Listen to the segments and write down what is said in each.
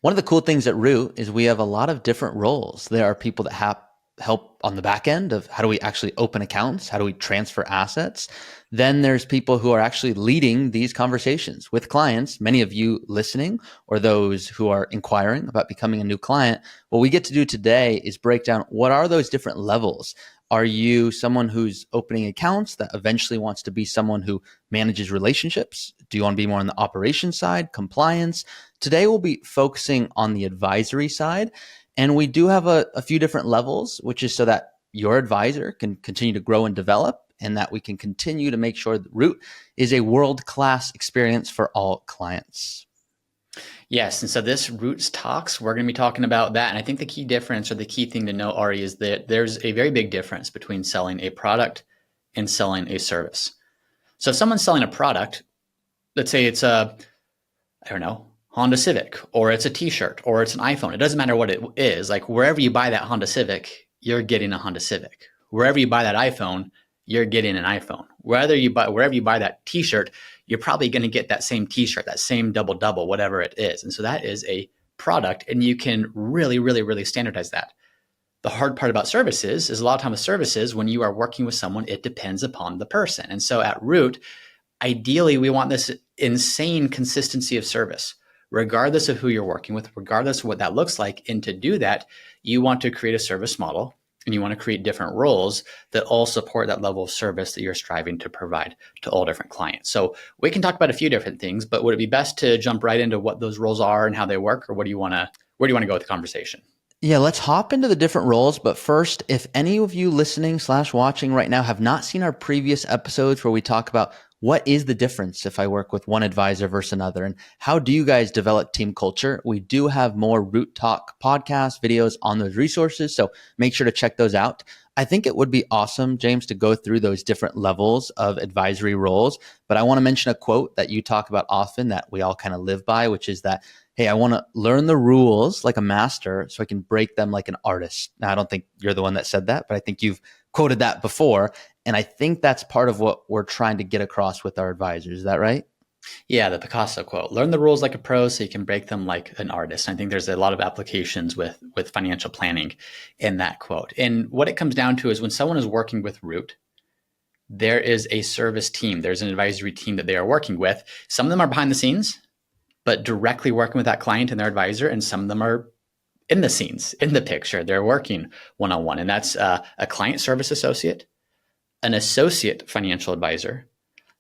One of the cool things at Root is we have a lot of different roles. There are people that help on the back end of how do we actually open accounts? How do we transfer assets? Then there's people who are actually leading these conversations with clients, many of you listening or those who are inquiring about becoming a new client. What we get to do today is break down what are those different levels. Are you someone who's opening accounts that eventually wants to be someone who manages relationships? Do you want to be more on the operations side, compliance? Today, we'll be focusing on the advisory side. And we do have a few different levels, which is so that your advisor can continue to grow and develop, and that we can continue to make sure that Root is a world-class experience for all clients. Yes. And so this Roots Talks, we're going to be talking about that. And I think the key difference or the key thing to know, Ari, is that there's a very big difference between selling a product and selling a service. So if someone's selling a product, let's say it's a, I don't know, Honda Civic, or it's a t-shirt, or it's an iPhone. It doesn't matter what it is. Like wherever you buy that Honda Civic, you're getting a Honda Civic. Wherever you buy that iPhone, you're getting an iPhone. Wherever you buy that t-shirt, you're probably going to get that same t-shirt, that same double, whatever it is. And so that is a product, and you can really, really, really standardize that. The hard part about services is a lot of times with services, when you are working with someone, it depends upon the person. And so at Root, ideally, we want this insane consistency of service, regardless of who you're working with, regardless of what that looks like. And to do that, you want to create a service model, and you want to create different roles that all support that level of service that you're striving to provide to all different clients. So we can talk about a few different things, but would it be best to jump right into what those roles are and how they work, or where do you want to go with the conversation? Yeah, let's hop into the different roles. But first, if any of you listening / watching right now have not seen our previous episodes where we talk about what is the difference if I work with one advisor versus another, and how do you guys develop team culture, we do have more Root Talk podcast videos on those resources. So make sure to check those out. I think it would be awesome, James, to go through those different levels of advisory roles. But I want to mention a quote that you talk about often that we all kind of live by, which is that, hey, I want to learn the rules like a master so I can break them like an artist. Now, I don't think you're the one that said that, but I think you've quoted that before. And I think that's part of what we're trying to get across with our advisors. Is that right? Yeah, the Picasso quote, learn the rules like a pro so you can break them like an artist. I think there's a lot of applications with financial planning in that quote. And what it comes down to is when someone is working with Root, there is a service team. There's an advisory team that they are working with. Some of them are behind the scenes, but directly working with that client and their advisor. And some of them are in the scenes, in the picture. They're working one-on-one. And that's a client service associate, an associate financial advisor,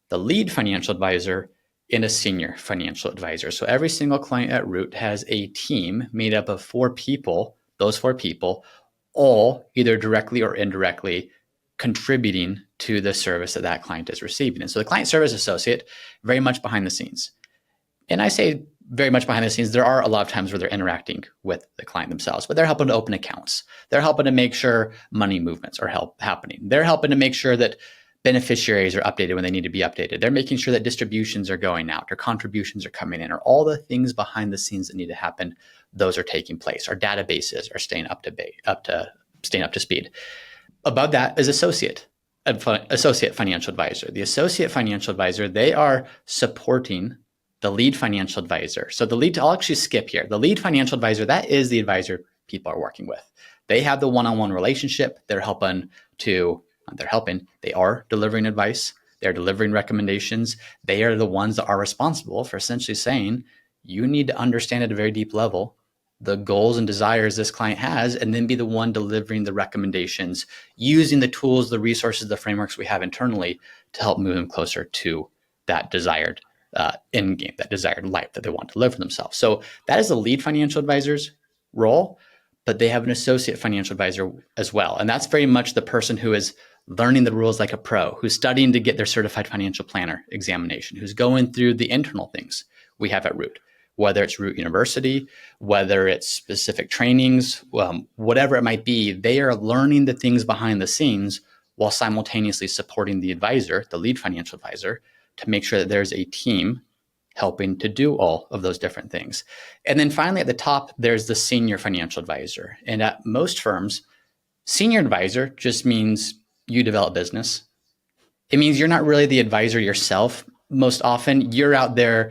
the lead financial advisor, and a senior financial advisor. So every single client at Root has a team made up of 4 people, those 4 people, all either directly or indirectly contributing to the service that that client is receiving. And so the client service associate, very much behind the scenes. And I say very much behind the scenes, there are a lot of times where they're interacting with the client themselves, but they're helping to open accounts. They're helping to make sure money movements are happening. They're helping to make sure that beneficiaries are updated when they need to be updated. They're making sure that distributions are going out or contributions are coming in, or all the things behind the scenes that need to happen. Those are taking place. Our databases are staying up to speed. Above that is associate financial advisor. The associate financial advisor, they are supporting the lead financial advisor. So I'll actually skip here. The lead financial advisor, that is the advisor people are working with. They have the one-on-one relationship. They are delivering advice. They're delivering recommendations. They are the ones that are responsible for essentially saying, you need to understand at a very deep level the goals and desires this client has, and then be the one delivering the recommendations using the tools, the resources, the frameworks we have internally to help move them closer to that desired end game, that desired life that they want to live for themselves. So that is the lead financial advisor's role, but they have an associate financial advisor as well. And that's very much the person who is learning the rules like a pro, who's studying to get their certified financial planner examination, who's going through the internal things we have at Root, whether it's Root University, whether it's specific trainings, whatever it might be. They are learning the things behind the scenes while simultaneously supporting the advisor, the lead financial advisor, to make sure that there's a team helping to do all of those different things. And then finally, at the top, there's the senior financial advisor. And at most firms, senior advisor just means you develop business. It means you're not really the advisor yourself. Most often, you're out there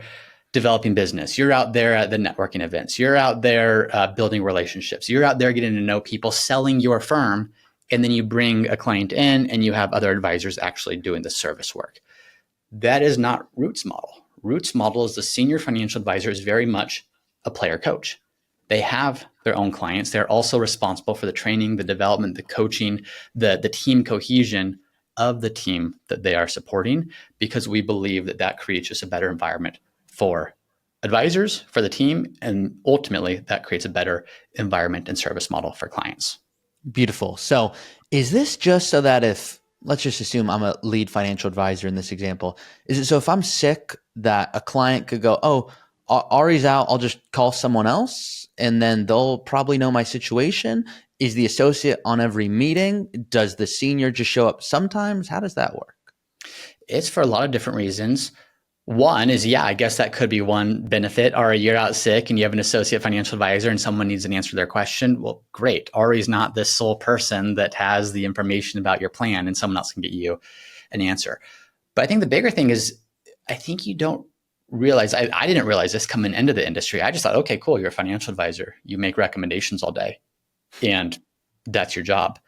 developing business. You're out there at the networking events. You're out there building relationships. You're out there getting to know people, selling your firm. And then you bring a client in and you have other advisors actually doing the service work. That is not Root's model. Root's model is the senior financial advisor is very much a player coach. They have their own clients. They're also responsible for the training, the development, the coaching, the team cohesion of the team that they are supporting, because we believe that that creates just a better environment for advisors, for the team, and ultimately that creates a better environment and service model for clients. Beautiful. So is this just so that if, let's just assume I'm a lead financial advisor in this example, is it so if I'm sick that a client could go, oh, Ari's out, I'll just call someone else and then they'll probably know my situation? Is the associate on every meeting? Does the senior just show up sometimes? How does that work? It's for a lot of different reasons. One is, yeah, I guess that could be one benefit. Or you're out sick and you have an associate financial advisor and someone needs an answer to their question. Well, great. Ari's not this sole person that has the information about your plan and someone else can get you an answer. But I think the bigger thing is, I think you don't realize, I didn't realize this coming into the industry. I just thought, okay, cool. You're a financial advisor. You make recommendations all day and that's your job.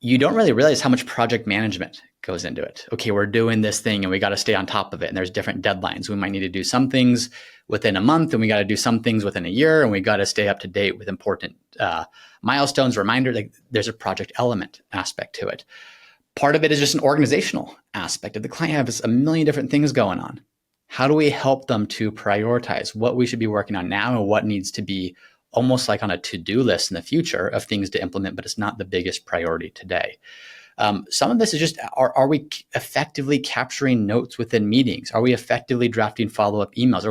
You don't really realize how much project management goes into it. Okay, we're doing this thing and we got to stay on top of it. And there's different deadlines. We might need to do some things within a month and we got to do some things within a year. And we got to stay up to date with important milestones, reminders. Like there's a project element aspect to it. Part of it is just an organizational aspect. If the client has a million different things going on, how do we help them to prioritize what we should be working on now and what needs to be almost like on a to-do list in the future of things to implement, but it's not the biggest priority today. Some of this is just, are we effectively capturing notes within meetings? Are we effectively drafting follow-up emails? Are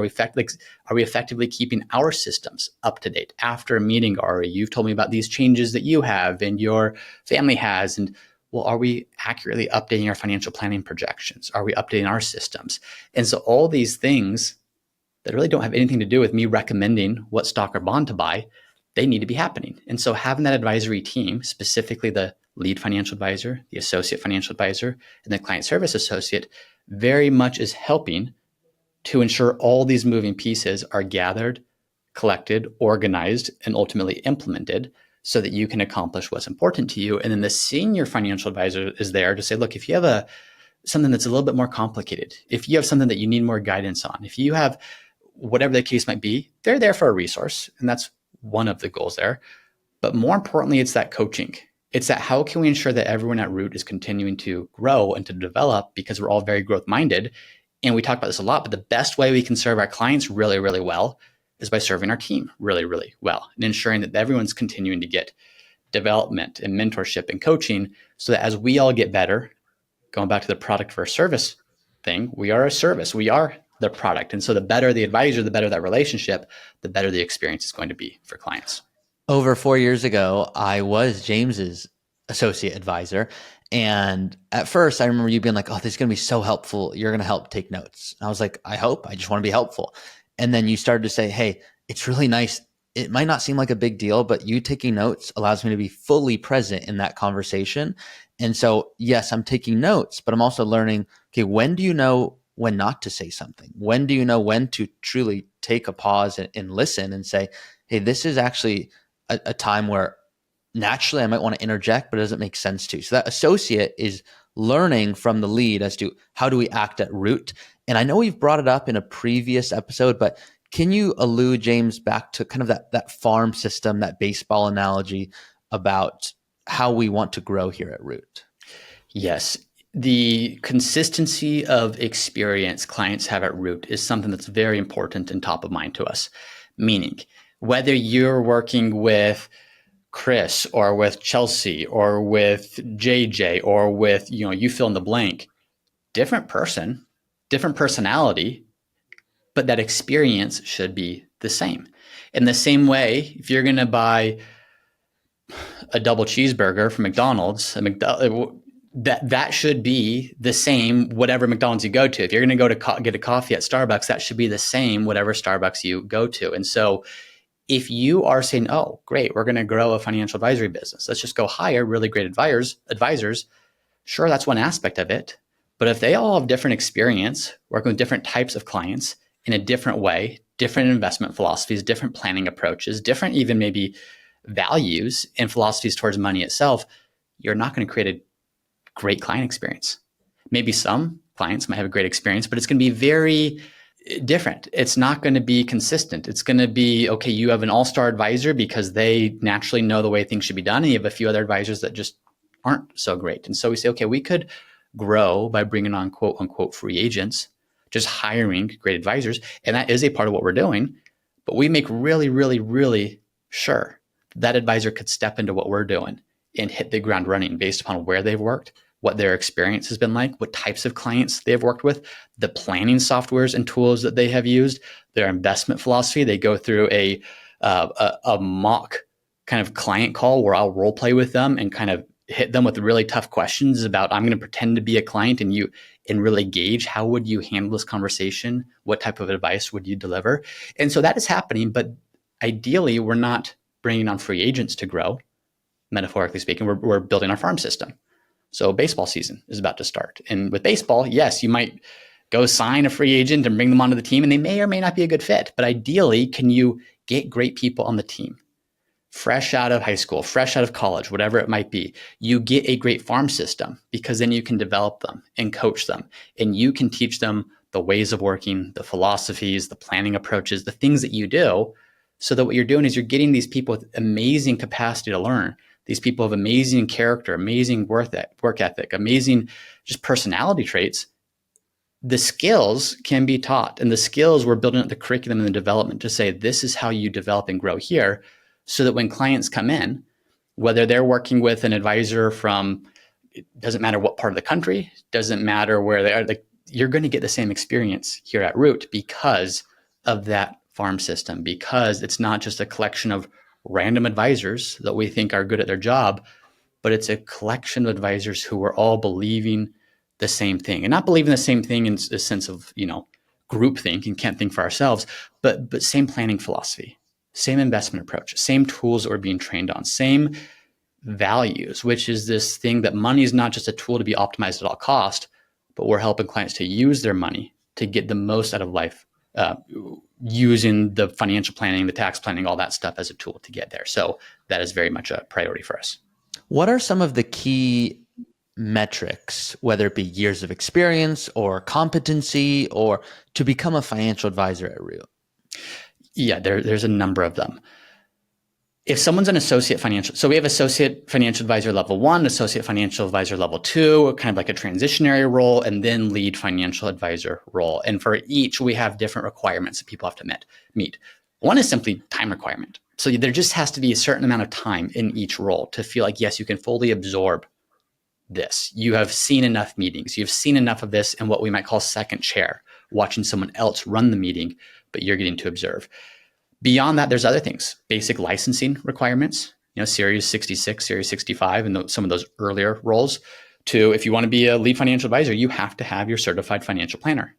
we effectively keeping our systems up to date? After a meeting, Ari, you've told me about these changes that you have and your family has, and well, are we accurately updating our financial planning projections? Are we updating our systems? And so all these things that really don't have anything to do with me recommending what stock or bond to buy, they need to be happening. And so having that advisory team, specifically the lead financial advisor, the associate financial advisor, and the client service associate, very much is helping to ensure all these moving pieces are gathered, collected, organized, and ultimately implemented so that you can accomplish what's important to you. And then the senior financial advisor is there to say, look, if you have something that's a little bit more complicated, if you have something that you need more guidance on, if you have whatever the case might be, they're there for a resource. And that's one of the goals there. But more importantly, it's that coaching. It's that how can we ensure that everyone at Root is continuing to grow and to develop, because we're all very growth minded. And we talk about this a lot, but the best way we can serve our clients really, really well is by serving our team really, really well and ensuring that everyone's continuing to get development and mentorship and coaching so that as we all get better, going back to the product versus service thing, we are a service. We are the product. And so the better the advisor, the better that relationship, the better the experience is going to be for clients. Over 4 years ago, I was James's associate advisor. And at first, I remember you being like, oh, this is going to be so helpful. You're going to help take notes. And I was like, I hope. I just want to be helpful. And then you started to say, hey, it's really nice. It might not seem like a big deal, but you taking notes allows me to be fully present in that conversation. And so, yes, I'm taking notes, but I'm also learning, okay, when do you know when not to say something? When do you know when to truly take a pause and listen and say, hey, this is actually a time where naturally I might want to interject, but it doesn't make sense to. So that associate is learning from the lead as to how do we act at Root. And I know we've brought it up in a previous episode, but can you allude, James, back to kind of that farm system, that baseball analogy about how we want to grow here at Root? Yes. The consistency of experience clients have at Root is something that's very important and top of mind to us. Meaning, whether you're working with Chris or with Chelsea or with JJ or with, you fill in the blank, different person, different personality, but that experience should be the same. In the same way, if you're going to buy a double cheeseburger from McDonald's, that should be the same whatever McDonald's you go to. If you're going to go to get a coffee at Starbucks, that should be the same whatever Starbucks you go to. And so if you are saying, oh, great, we're going to grow a financial advisory business, let's just go hire really great advisors. Sure, that's one aspect of it. But if they all have different experience, working with different types of clients in a different way, different investment philosophies, different planning approaches, different even maybe values and philosophies towards money itself, you're not going to create a great client experience. Maybe some clients might have a great experience, but it's going to be very different. It's not going to be consistent. It's going to be, okay, you have an all-star advisor because they naturally know the way things should be done, and you have a few other advisors that just aren't so great. And so we say, okay, we could grow by bringing on quote unquote free agents, just hiring great advisors. And that is a part of what we're doing. But we make really, really, really sure that advisor could step into what we're doing and hit the ground running based upon where they've worked, what their experience has been like, what types of clients they've worked with, the planning softwares and tools that they have used, their investment philosophy. They go through a mock kind of client call where I'll role play with them and kind of hit them with really tough questions about, I'm going to pretend to be a client and really gauge how would you handle this conversation? What type of advice would you deliver? And so that is happening, but ideally we're not bringing on free agents to grow. Metaphorically speaking, we're building our farm system. So baseball season is about to start. And with baseball, yes, you might go sign a free agent and bring them onto the team, and they may or may not be a good fit. But ideally, can you get great people on the team? Fresh out of high school, fresh out of college, whatever it might be, you get a great farm system because then you can develop them and coach them, and you can teach them the ways of working, the philosophies, the planning approaches, the things that you do, so that what you're doing is you're getting these people with amazing capacity to learn. These people have amazing character, amazing work ethic, amazing just personality traits. The skills can be taught, and the skills we're building up the curriculum and the development to say, this is how you develop and grow here, so that when clients come in, whether they're working with an advisor from, it doesn't matter what part of the country, doesn't matter where they are, like, you're going to get the same experience here at Root because of that farm system, because it's not just a collection of random advisors that we think are good at their job, but it's a collection of advisors who are all believing the same thing, and not believing the same thing in a sense of, group think and can't think for ourselves, but same planning philosophy, same investment approach, same tools that we're being trained on, same values, which is this thing that money is not just a tool to be optimized at all cost, but we're helping clients to use their money to get the most out of life, using the financial planning, the tax planning, all that stuff as a tool to get there. So that is very much a priority for us. What are some of the key metrics, whether it be years of experience or competency or to become a financial advisor at Root? Yeah, there's a number of them. If someone's an associate financial, so we have associate financial advisor level 1, associate financial advisor level 2, kind of like a transitionary role, and then lead financial advisor role. And for each, we have different requirements that people have to meet. One is simply time requirement. So there just has to be a certain amount of time in each role to feel like, yes, you can fully absorb this. You have seen enough meetings. You've seen enough of this in what we might call second chair, watching someone else run the meeting, but you're getting to observe. Beyond that, there's other things, basic licensing requirements, Series 66, Series 65, and some of those earlier roles. To, if you want to be a lead financial advisor, you have to have your certified financial planner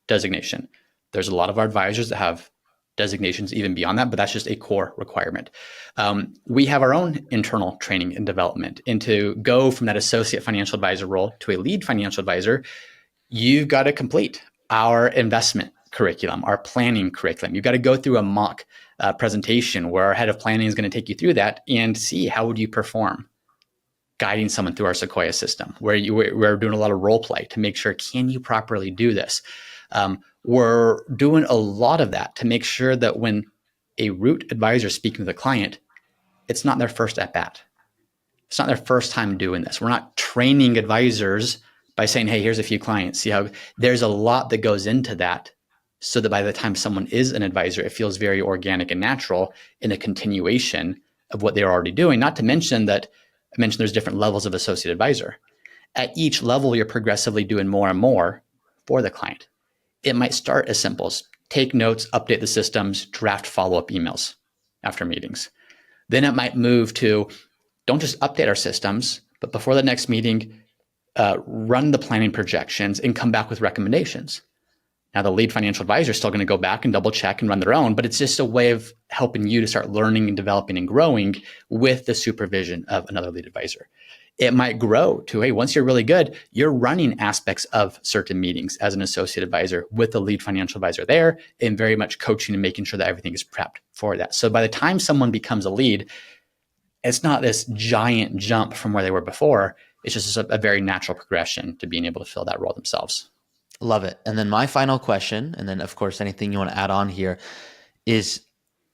designation. There's a lot of our advisors that have designations even beyond that, but that's just a core requirement. We have our own internal training and development. And to go from that associate financial advisor role to a lead financial advisor, you've got to complete our investment curriculum, our planning curriculum. You've got to go through a mock presentation where our head of planning is going to take you through that and see how would you perform guiding someone through our Sequoia system, where we're doing a lot of role play to make sure, can you properly do this? We're doing a lot of that to make sure that when a Root advisor is speaking to the client, it's not their first at bat. It's not their first time doing this. We're not training advisors by saying, hey, here's a few clients. See how there's a lot that goes into that, so that by the time someone is an advisor, it feels very organic and natural in a continuation of what they're already doing. Not to mention that I mentioned there's different levels of associate advisor. At each level, you're progressively doing more and more for the client. It might start as simple as take notes, update the systems, draft follow-up emails after meetings. Then it might move to don't just update our systems, but before the next meeting, run the planning projections and come back with recommendations. Now, the lead financial advisor is still going to go back and double check and run their own, but it's just a way of helping you to start learning and developing and growing with the supervision of another lead advisor. it might grow to, hey, once you're really good, you're running aspects of certain meetings as an associate advisor with the lead financial advisor there, and very much coaching and making sure that everything is prepped for that. So by the time someone becomes a lead, it's not this giant jump from where they were before. It's just a very natural progression to being able to fill that role themselves. Love it. And then my final question, and then of course anything you want to add on here, is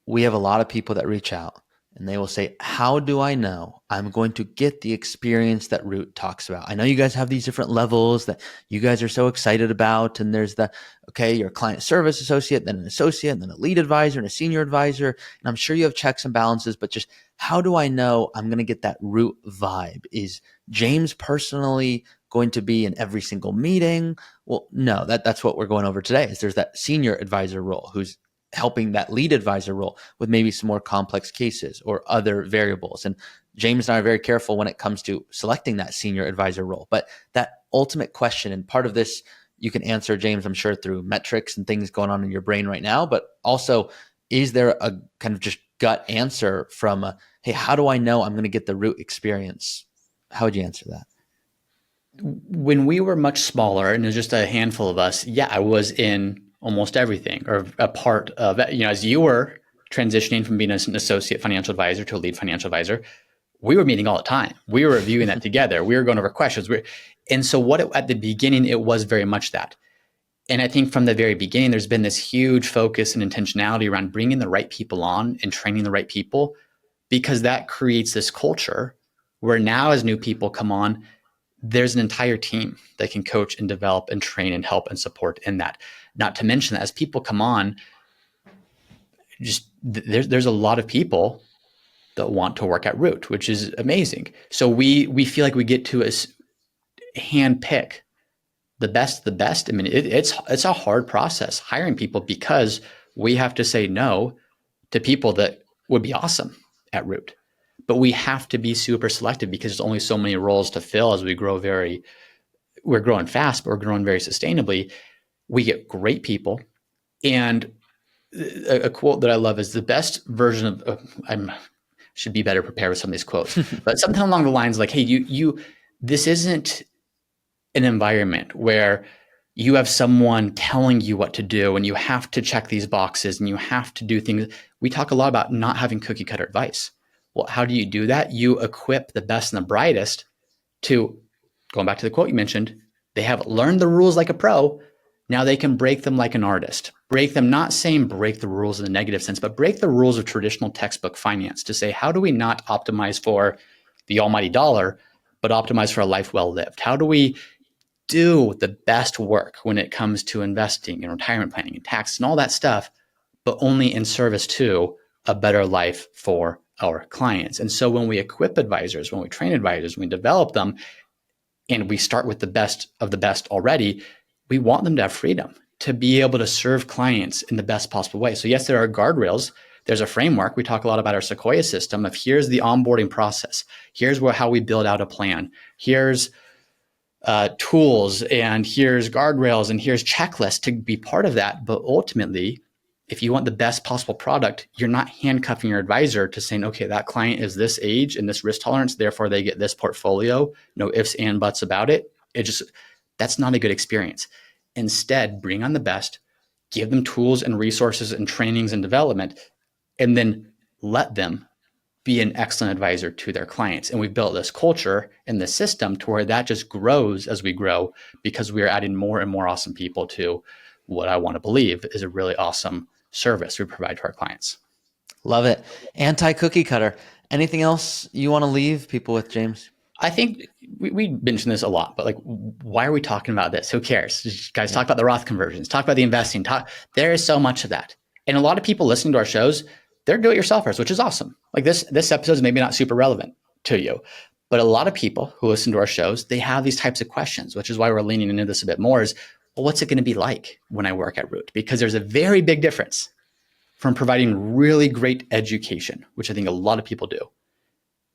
we have a lot of people that reach out and they will say, how do I know I'm going to get the experience that Root talks about? I know you guys have these different levels that you guys are so excited about. And there's okay, you're a client service associate, then an associate, and then a lead advisor and a senior advisor. And I'm sure you have checks and balances, but just how do I know I'm going to get that Root vibe? Is James personally going to be in every single meeting? Well, no, that's what we're going over today is there's that senior advisor role who's helping that lead advisor role with maybe some more complex cases or other variables. And James and I are very careful when it comes to selecting that senior advisor role. But that ultimate question, and part of this you can answer, James, I'm sure through metrics and things going on in your brain right now, but also is there a kind of just gut answer from, hey, how do I know I'm going to get the Root experience? How would you answer that? When we were much smaller and there's just a handful of us, yeah, I was in almost everything or a part of it. As you were transitioning from being an associate financial advisor to a lead financial advisor, we were meeting all the time. We were reviewing that together. We were going over questions. And so at the beginning, it was very much that. And I think from the very beginning, there's been this huge focus and intentionality around bringing the right people on and training the right people, because that creates this culture where now as new people come on, there's an entire team that can coach and develop and train and help and support in that. Not to mention that as people come on, just there's a lot of people that want to work at Root, which is amazing. So we feel like we get to hand pick the best. I mean, it's a hard process hiring people because we have to say no to people that would be awesome at Root. But we have to be super selective because there's only so many roles to fill as we grow. We're growing fast, but we're growing very sustainably. We get great people. And a quote that I love is the best version of I should be better prepared with some of these quotes, but something along the lines like, hey, this isn't an environment where you have someone telling you what to do and you have to check these boxes and you have to do things. We talk a lot about not having cookie cutter advice. Well, how do you do that? You equip the best and the brightest to, going back to the quote you mentioned, they have learned the rules like a pro. Now they can break them like an artist. Break them, not saying break the rules in the negative sense, but break the rules of traditional textbook finance to say, how do we not optimize for the almighty dollar, but optimize for a life well lived? How do we do the best work when it comes to investing and retirement planning and tax and all that stuff, but only in service to a better life for our clients? And so when we equip advisors, when we train advisors, when we develop them, and we start with the best of the best already, we want them to have freedom to be able to serve clients in the best possible way. So yes, there are guardrails. There's a framework. We talk a lot about our Sequoia system of here's the onboarding process. Here's how we build out a plan. Here's tools, and here's guardrails, and here's checklists to be part of that. But ultimately, if you want the best possible product, you're not handcuffing your advisor to saying, okay, that client is this age and this risk tolerance, therefore they get this portfolio, no ifs and buts about it. That's not a good experience. Instead, bring on the best, give them tools and resources and trainings and development, and then let them be an excellent advisor to their clients. And we've built this culture and this system to where that just grows as we grow, because we are adding more and more awesome people to what I want to believe is a really awesome service we provide to our clients. Love it. Anti-cookie cutter. Anything else you want to leave people with, James? I think we mentioned this a lot, but like, why are we talking about this? Who cares? Just guys, talk about the Roth conversions, talk about the investing. There is so much of that. And a lot of people listening to our shows, they're do-it-yourselfers, which is awesome. Like this episode is maybe not super relevant to you, but a lot of people who listen to our shows, they have these types of questions, which is why we're leaning into this a bit more is, well, what's it going to be like when I work at Root? Because there's a very big difference from providing really great education, which I think a lot of people do,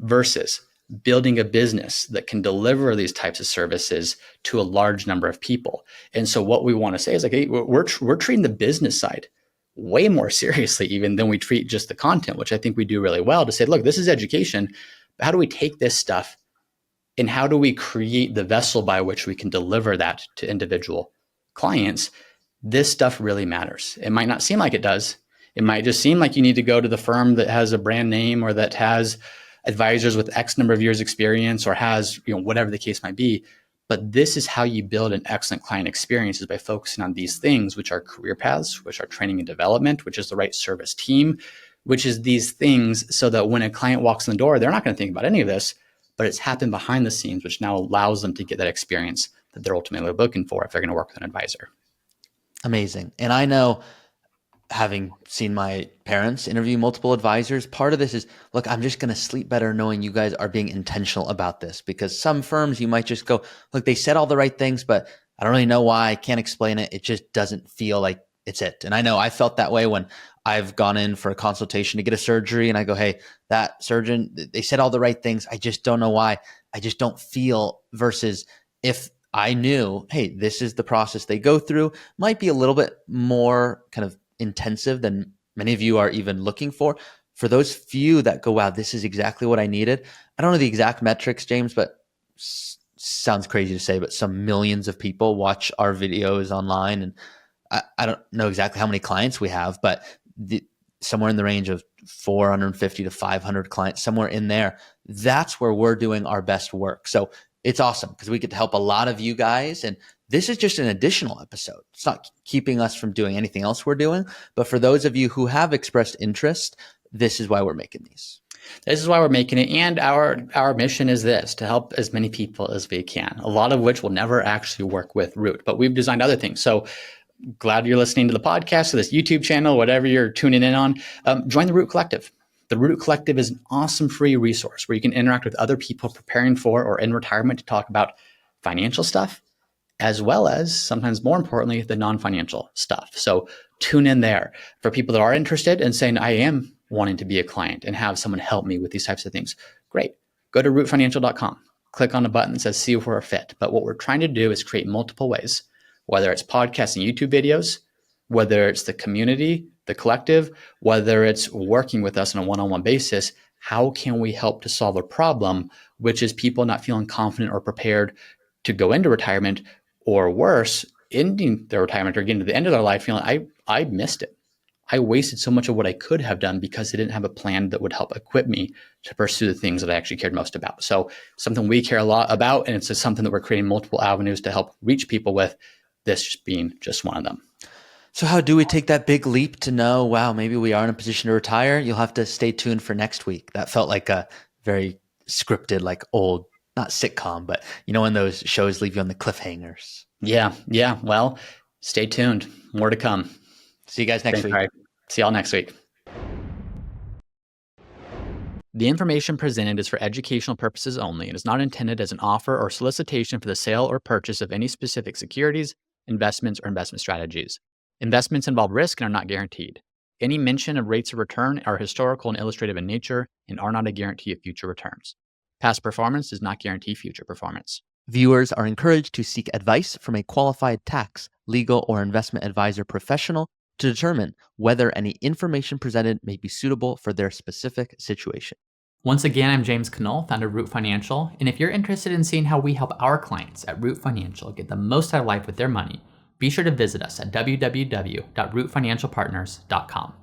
versus building a business that can deliver these types of services to a large number of people. And so what we want to say is like, hey, we're treating the business side way more seriously even than we treat just the content, which I think we do really well, to say, look, this is education, but how do we take this stuff and how do we create the vessel by which we can deliver that to individual clients, this stuff really matters. It might not seem like it does. It might just seem like you need to go to the firm that has a brand name or that has advisors with X number of years experience or has, whatever the case might be. But this is how you build an excellent client experience, is by focusing on these things, which are career paths, which are training and development, which is the right service team, which is these things, so that when a client walks in the door, they're not going to think about any of this, but it's happened behind the scenes, which now allows them to get that experience that they're ultimately looking for if they're going to work with an advisor. Amazing. And I know, having seen my parents interview multiple advisors, part of this is, look, I'm just going to sleep better knowing you guys are being intentional about this, because some firms you might just go, look, they said all the right things, but I don't really know why. I can't explain it. It just doesn't feel like it's it. And I know I felt that way when I've gone in for a consultation to get a surgery and I go, hey, that surgeon, they said all the right things. I just don't know why. I just don't feel, versus if I knew, hey, this is the process they go through, might be a little bit more kind of intensive than many of you are even looking for. For those few that go, wow, this is exactly what I needed. I don't know the exact metrics, James, but sounds crazy to say, but some millions of people watch our videos online. And I don't know exactly how many clients we have, but somewhere in the range of 450 to 500 clients, somewhere in there. That's where we're doing our best work. So it's awesome because we get to help a lot of you guys. And this is just an additional episode. It's not keeping us from doing anything else we're doing. But for those of you who have expressed interest, this is why we're making these. This is why we're making it. And our mission is this, to help as many people as we can, a lot of which will never actually work with Root. But we've designed other things. So glad you're listening to the podcast or this YouTube channel, whatever you're tuning in on. Join the Root Collective. The Root Collective is an awesome free resource where you can interact with other people preparing for or in retirement to talk about financial stuff, as well as, sometimes more importantly, the non-financial stuff. So tune in there. For people that are interested and saying, I am wanting to be a client and have someone help me with these types of things, great. Go to rootfinancial.com. Click on the button that says see if we're a fit. But what we're trying to do is create multiple ways, whether it's podcasts and YouTube videos, whether it's the community, the collective, whether it's working with us on a one-on-one basis. How can we help to solve a problem, which is people not feeling confident or prepared to go into retirement, or worse, ending their retirement or getting to the end of their life feeling, I missed it. I wasted so much of what I could have done because I didn't have a plan that would help equip me to pursue the things that I actually cared most about. So something we care a lot about, and it's just something that we're creating multiple avenues to help reach people with, this being just one of them. So how do we take that big leap to know, wow, maybe we are in a position to retire? You'll have to stay tuned for next week. That felt like a very scripted, like old, not sitcom, but when those shows leave you on the cliffhangers. Yeah. Well, stay tuned. More to come. See you guys next week. All right. See y'all next week. The information presented is for educational purposes only and is not intended as an offer or solicitation for the sale or purchase of any specific securities, investments, or investment strategies. Investments involve risk and are not guaranteed. Any mention of rates of return are historical and illustrative in nature and are not a guarantee of future returns. Past performance does not guarantee future performance. Viewers are encouraged to seek advice from a qualified tax, legal, or investment advisor professional to determine whether any information presented may be suitable for their specific situation. Once again, I'm James Knoll, founder of Root Financial, and if you're interested in seeing how we help our clients at Root Financial get the most out of life with their money, be sure to visit us at www.rootfinancialpartners.com.